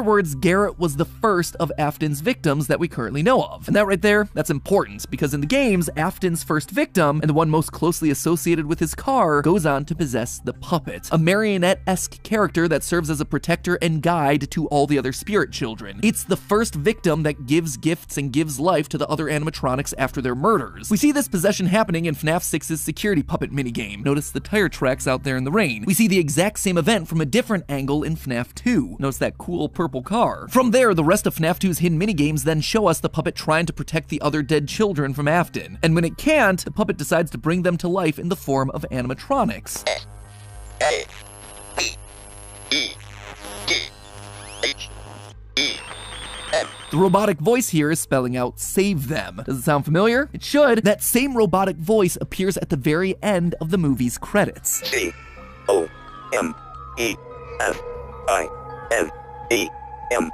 words, Garrett was the first of Afton's victims that we currently know of. And that right there, that's important, because in the games, Afton's first victim, and the one most closely associated with his car, goes on to possess the puppet, a marionette-esque character that serves as a protector and guide to all the other spirit children. It's the first victim that gives gifts and gives life to the other animatronics after their murders. We see this possession happening in FNAF 6's security puppet minigame. Notice the tire tracks out there in the rain. We see the exact same event from a different angle in FNAF 2. Notice that cool purple car. From there, the rest of FNAF 2's hidden minigames then show us the puppet trying to protect the other dead children from Afton. And when it can't, the puppet decides to bring them to life in the form of animatronics. A, B, E, D, H, E, M. The robotic voice here is spelling out "save them." Does it sound familiar? It should. That same robotic voice appears at the very end of the movie's credits. C, O, M, E, F, I, N, E, M.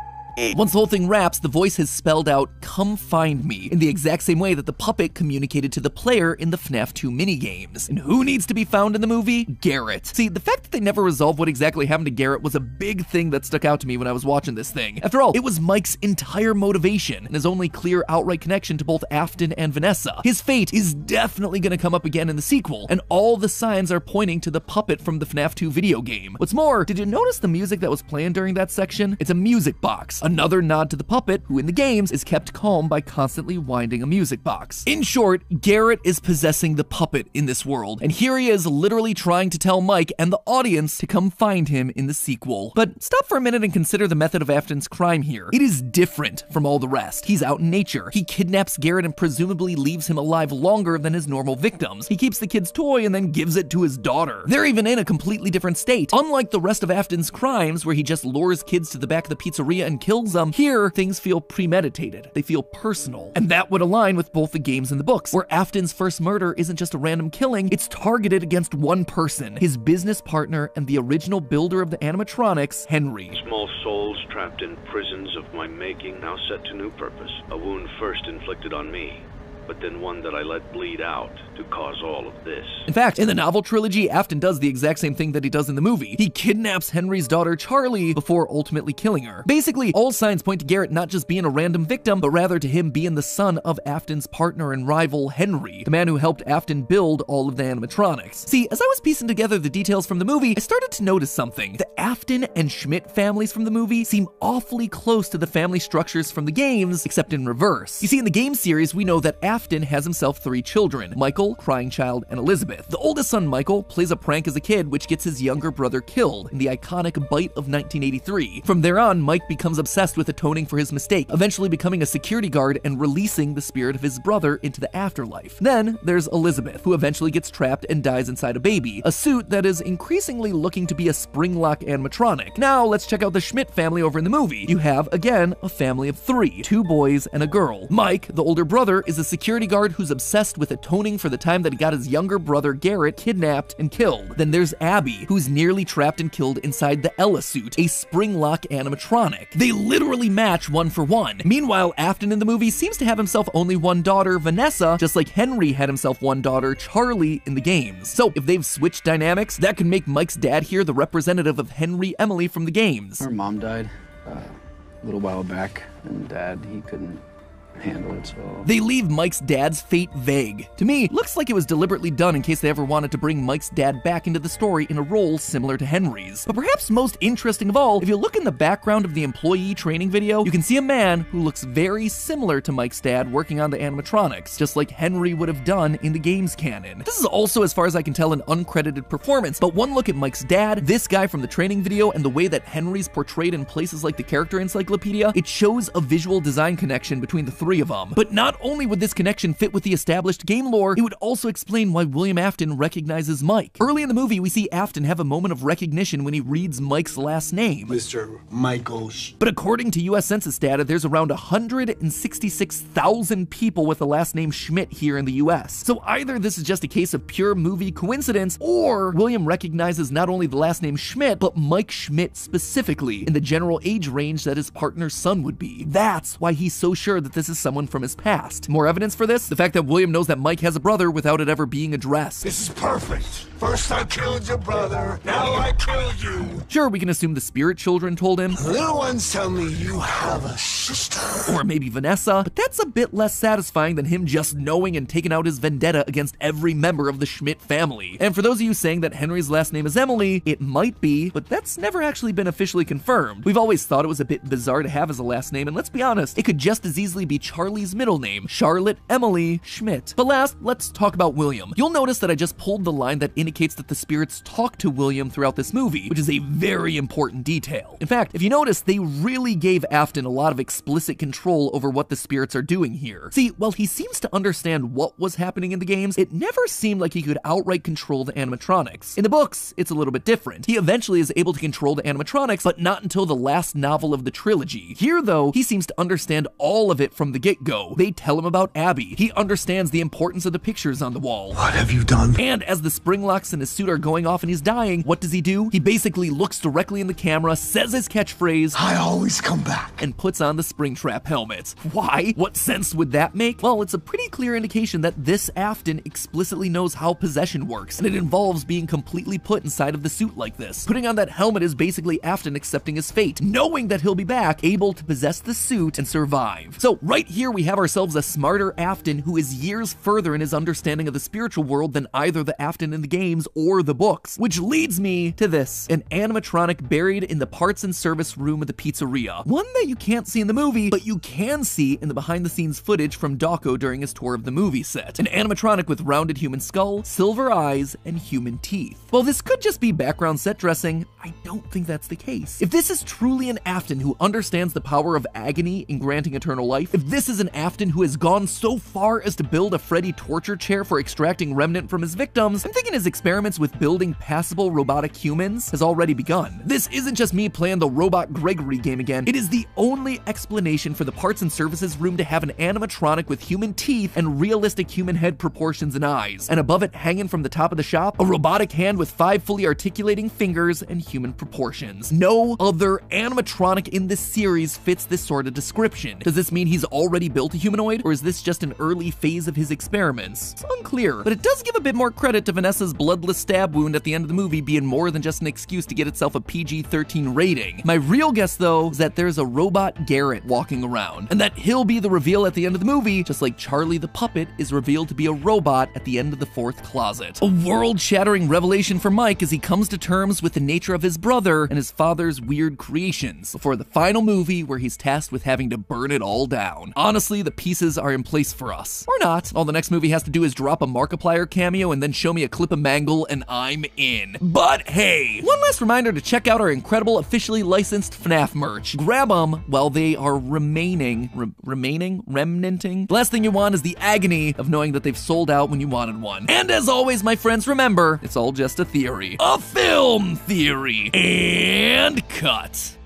Once the whole thing wraps, the voice has spelled out "come find me" in the exact same way that the puppet communicated to the player in the FNAF 2 minigames. And who needs to be found in the movie? Garrett. See, the fact that they never resolved what exactly happened to Garrett was a big thing that stuck out to me when I was watching this thing. After all, it was Mike's entire motivation and his only clear outright connection to both Afton and Vanessa. His fate is definitely going to come up again in the sequel, and all the signs are pointing to the puppet from the FNAF 2 video game. What's more, did you notice the music that was playing during that section? It's a music box. Another nod to the puppet, who in the games is kept calm by constantly winding a music box. In short, Garrett is possessing the puppet in this world, and here he is literally trying to tell Mike and the audience to come find him in the sequel. But stop for a minute and consider the method of Afton's crime here. It is different from all the rest. He's out in nature. He kidnaps Garrett and presumably leaves him alive longer than his normal victims. He keeps the kid's toy and then gives it to his daughter. They're even in a completely different state. Unlike the rest of Afton's crimes, where he just lures kids to the back of the pizzeria and kills them, here, things feel premeditated. They feel personal. And that would align with both the games and the books, where Afton's first murder isn't just a random killing, it's targeted against one person, his business partner and the original builder of the animatronics, Henry. Small souls trapped in prisons of my making, now set to new purpose. A wound first inflicted on me, but then one that I let bleed out to cause all of this. In fact, in the novel trilogy, Afton does the exact same thing that he does in the movie. He kidnaps Henry's daughter, Charlie, before ultimately killing her. Basically, all signs point to Garrett not just being a random victim, but rather to him being the son of Afton's partner and rival, Henry, the man who helped Afton build all of the animatronics. See, as I was piecing together the details from the movie, I started to notice something. The Afton and Schmidt families from the movie seem awfully close to the family structures from the games, except in reverse. You see, in the game series, we know that Afton has himself 3 children, Michael, Crying Child, and Elizabeth. The oldest son, Michael, plays a prank as a kid which gets his younger brother killed in the iconic Bite of 1983. From there on, Mike becomes obsessed with atoning for his mistake, eventually becoming a security guard and releasing the spirit of his brother into the afterlife. Then there's Elizabeth, who eventually gets trapped and dies inside a baby, a suit that is increasingly looking to be a spring-lock animatronic. Now let's check out the Schmidt family over in the movie. You have, again, a family of 3, 2 boys and a girl. Mike, the older brother, is a security guard who's obsessed with atoning for the time that he got his younger brother Garrett kidnapped and killed. Then there's Abby, who's nearly trapped and killed inside the Ella suit, a spring-lock animatronic. They literally match 1 for 1. Meanwhile, Afton in the movie seems to have himself only 1 daughter, Vanessa, just like Henry had himself 1 daughter, Charlie, in the games. So if they've switched dynamics, that could make Mike's dad here the representative of Henry Emily from the games. Our mom died a little while back, and Dad, he couldn't handle it, so... They leave Mike's dad's fate vague. To me, looks like it was deliberately done in case they ever wanted to bring Mike's dad back into the story in a role similar to Henry's. But perhaps most interesting of all, if you look in the background of the employee training video, you can see a man who looks very similar to Mike's dad working on the animatronics, just like Henry would have done in the game's canon. This is also, as far as I can tell, an uncredited performance, but one look at Mike's dad, this guy from the training video, and the way that Henry's portrayed in places like the character encyclopedia, it shows a visual design connection between the 3 of them. But not only would this connection fit with the established game lore, it would also explain why William Afton recognizes Mike. Early in the movie, we see Afton have a moment of recognition when he reads Mike's last name, Mr. Michael But according to US Census data, there's around 166,000 people with the last name Schmidt here in the US. So either this is just a case of pure movie coincidence, or William recognizes not only the last name Schmidt, but Mike Schmidt specifically, in the general age range that his partner's son would be. That's why he's so sure that this is someone from his past. More evidence for this? The fact that William knows that Mike has a brother without it ever being addressed. This is perfect. First I killed your brother, now I kill you. Sure, we can assume the spirit children told him. Little ones tell me you have a sister. Or maybe Vanessa, but that's a bit less satisfying than him just knowing and taking out his vendetta against every member of the Schmidt family. And for those of you saying that Henry's last name is Emily, it might be, but that's never actually been officially confirmed. We've always thought it was a bit bizarre to have as a last name, and let's be honest, it could just as easily be Charlie's middle name, Charlotte Emily Schmidt. But last, let's talk about William. You'll notice that I just pulled the line that indicates that the spirits talk to William throughout this movie, which is a very important detail. In fact, if you notice, they really gave Afton a lot of explicit control over what the spirits are doing here. See, while he seems to understand what was happening in the games, it never seemed like he could outright control the animatronics. In the books, it's a little bit different. He eventually is able to control the animatronics, but not until the last novel of the trilogy. Here, though, he seems to understand all of it from the get-go. They tell him about Abby. He understands the importance of the pictures on the wall. What have you done? And as the spring locks in his suit are going off and he's dying, what does he do? He basically looks directly in the camera, says his catchphrase, I always come back. and puts on the Springtrap helmet. Why? What sense would that make? Well, it's a pretty clear indication that this Afton explicitly knows how possession works, and it involves being completely put inside of the suit like this. Putting on that helmet is basically Afton accepting his fate, knowing that he'll be back, able to possess the suit and survive. So right here we have ourselves a smarter Afton who is years further in his understanding of the spiritual world than either the Afton in the games or the books, which leads me to this, an animatronic buried in the parts and service room of the pizzeria. One that you can't see in the movie, but you can see in the behind-the-scenes footage from Dawko during his tour of the movie set. An animatronic with rounded human skull, silver eyes, and human teeth. While this could just be background set dressing, I don't think that's the case. If this is truly an Afton who understands the power of agony in granting eternal life, if this is an Afton who has gone so far as to build a Freddy torture chair for extracting remnant from his victims, I'm thinking his experiments with building passable robotic humans has already begun. This isn't just me playing the Robot Gregory game again, it is the only explanation for the parts and services room to have an animatronic with human teeth and realistic human head proportions and eyes, and above it hanging from the top of the shop, a robotic hand with 5 fully articulating fingers and human proportions. No other animatronic in this series fits this sort of description. Does this mean he's already built a humanoid, or is this just an early phase of his experiments? It's unclear, but it does give a bit more credit to Vanessa's bloodless stab wound at the end of the movie being more than just an excuse to get itself a PG-13 rating. My real guess, though, is that there's a robot Garrett walking around, and that he'll be the reveal at the end of the movie, just like Charlie the puppet is revealed to be a robot at the end of the 4th closet. A world-shattering revelation for Mike as he comes to terms with the nature of his brother and his father's weird creations, before the final movie where he's tasked with having to burn it all down. Honestly, the pieces are in place for us. Or not. All the next movie has to do is drop a Markiplier cameo and then show me a clip of Mangle and I'm in. But hey, one last reminder to check out our incredible officially licensed FNAF merch. Grab them while they are remaining. Remnanting? The last thing you want is the agony of knowing that they've sold out when you wanted one. And as always, my friends, remember, it's all just a theory. A film theory. And cut.